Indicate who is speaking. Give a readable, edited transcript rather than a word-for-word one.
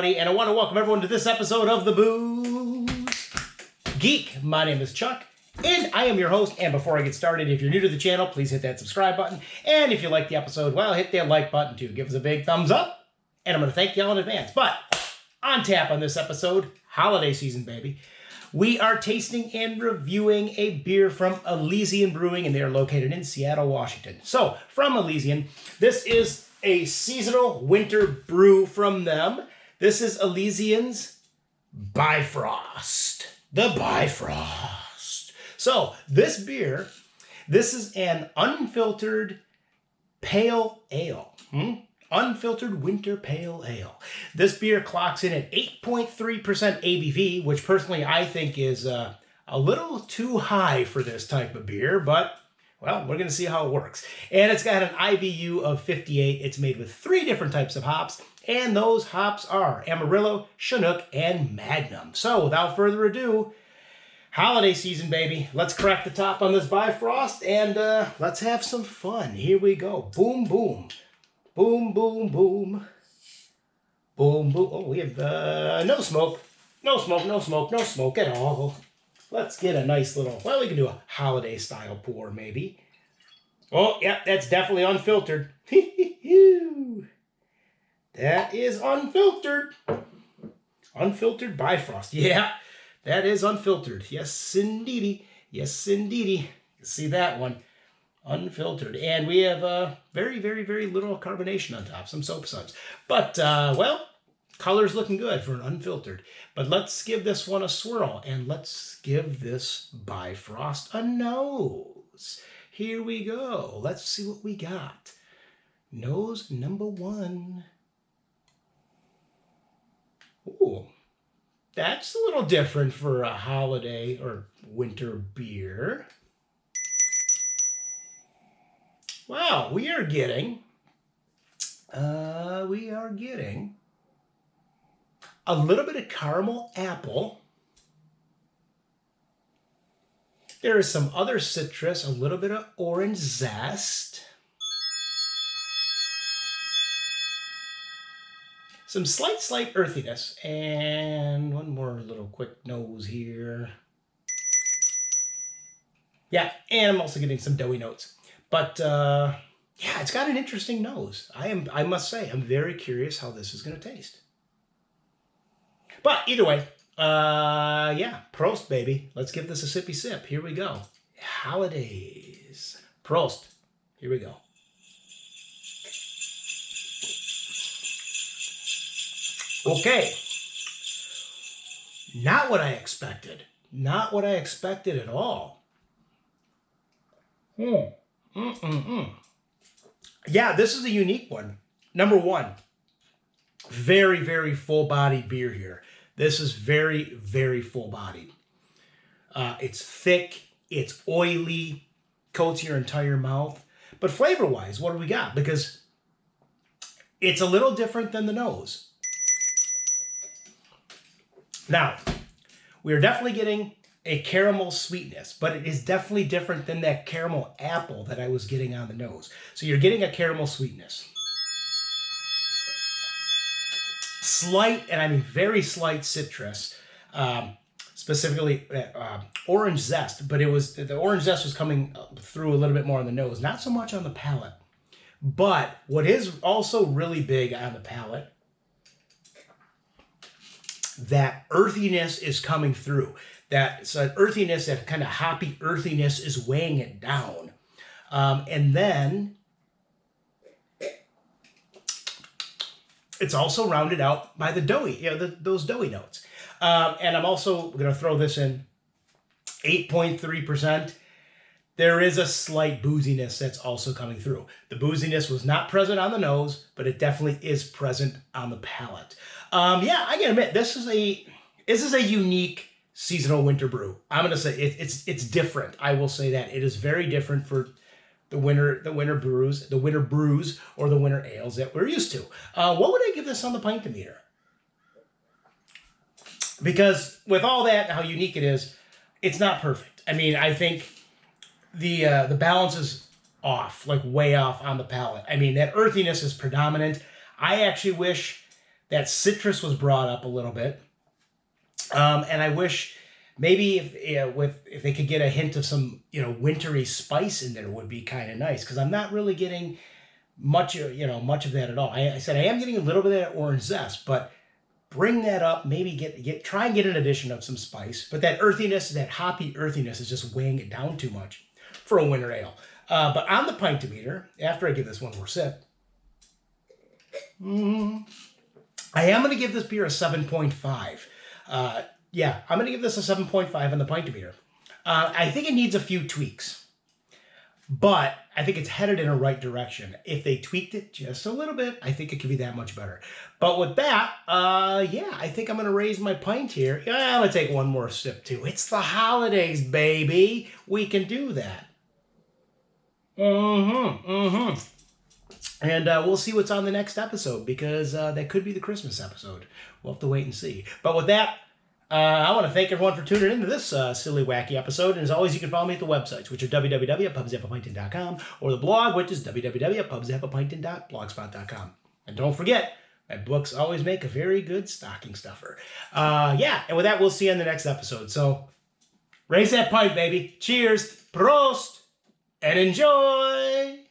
Speaker 1: everybody, and I want to welcome everyone to this episode of the Booze Geek. My name is Chuck, and I am your host. And before I get started, if you're new to the channel, please hit that subscribe button. And if you like the episode, well, hit that like button too. Give us a big thumbs up, and I'm going to thank y'all in advance. But on tap on this episode, holiday season, baby. We are tasting and reviewing a beer from Elysian Brewing, and they are located in Seattle, Washington. So, from Elysian, this is a seasonal winter brew from them. This is Elysian's Bifrost. The Bifrost. So, this beer, this is an unfiltered pale ale. Unfiltered winter pale ale. This beer clocks in at 8.3% ABV, which personally I think is a little too high for this type of beer, but, well, we're going to see how it works. And it's got an IBU of 58. It's made with 3 different types of hops, and those hops are Amarillo, Chinook, and Magnum. So, without further ado, holiday season, baby. Let's crack the top on this Bifrost, and let's have some fun. Here we go. Boom, boom. Boom, boom, boom. Boom, boom. Oh, we have no smoke. No smoke, no smoke, no smoke at all. Let's get a nice little, well, we can do a holiday style pour maybe. Oh, yeah, that's definitely unfiltered. That is unfiltered. Unfiltered Bifrost. Yeah, that is unfiltered. Yes, indeedy. Yes, indeedy. You see that one. Unfiltered. And we have very, very, very little carbonation on top. Some soap suds. But, well, color's looking good for an unfiltered. But let's give this one a swirl. And let's give this Bifrost a nose. Here we go. Let's see what we got. Nose number 1. Ooh. That's a little different for a holiday or winter beer. Wow, we are getting a little bit of caramel apple. There is some other citrus, a little bit of orange zest. Some slight earthiness, and one more little quick nose here. Yeah, and I'm also getting some doughy notes. But, yeah, it's got an interesting nose. I must say, I'm very curious how this is going to taste. But either way, yeah, Prost, baby. Let's give this a sippy sip. Here we go. Holidays. Prost. Here we go. Okay. Not what I expected. Not what I expected at all. Yeah, this is a unique one. Number 1, very, very full-bodied beer here. This is very, very full-bodied. It's thick, it's oily, coats your entire mouth. But flavor-wise, what do we got? Because it's a little different than the nose. Now, we are definitely getting a caramel sweetness, but it is definitely different than that caramel apple that I was getting on the nose. So you're getting a caramel sweetness. Slight, and I mean very slight citrus, specifically orange zest, but the orange zest was coming through a little bit more on the nose, not so much on the palate. But what is also really big on the palate, that earthiness is coming through. That earthiness, that kind of hoppy earthiness is weighing it down. And then it's also rounded out by the doughy, those doughy notes. And I'm also going to throw this in 8.3%. There is a slight booziness that's also coming through. The booziness was not present on the nose, but it definitely is present on the palate. Yeah, I can admit, this is a unique seasonal winter brew. I'm going to say it's different. I will say that. It is very different for the winter brews or the winter ales that we're used to. What would I give this on the pint-o-meter? Because with all that, how unique it is, it's not perfect. I mean, I think the balance is off, like way off on the palate. I mean, that earthiness is predominant. I actually wish That citrus was brought up a little bit. And I wish maybe if they could get a hint of some, wintry spice in there would be kind of nice, because I'm not really getting much of that at all. I said I am getting a little bit of that orange zest, but bring that up, maybe try and get an addition of some spice, but that earthiness, that hoppy earthiness is just weighing it down too much for a winter ale. But on the pint-o-meter, after I give this one more sip, I am going to give this beer a 7.5. I'm going to give this a 7.5 on the pint-o-meter. I think it needs a few tweaks, but I think it's headed in a right direction. If they tweaked it just a little bit, I think it could be that much better. But with that, I think I'm going to raise my pint here. I'm going to take one more sip too. It's the holidays, baby. We can do that. And we'll see what's on the next episode, because that could be the Christmas episode. We'll have to wait and see. But with that, I want to thank everyone for tuning into this silly, wacky episode. And as always, you can follow me at the websites, which are www.pubshaveapintin.com, or the blog, which is www.pubshaveapintin.blogspot.com. And don't forget, my books always make a very good stocking stuffer. And with that, we'll see you in the next episode. So, raise that pint, baby. Cheers, Prost, and enjoy!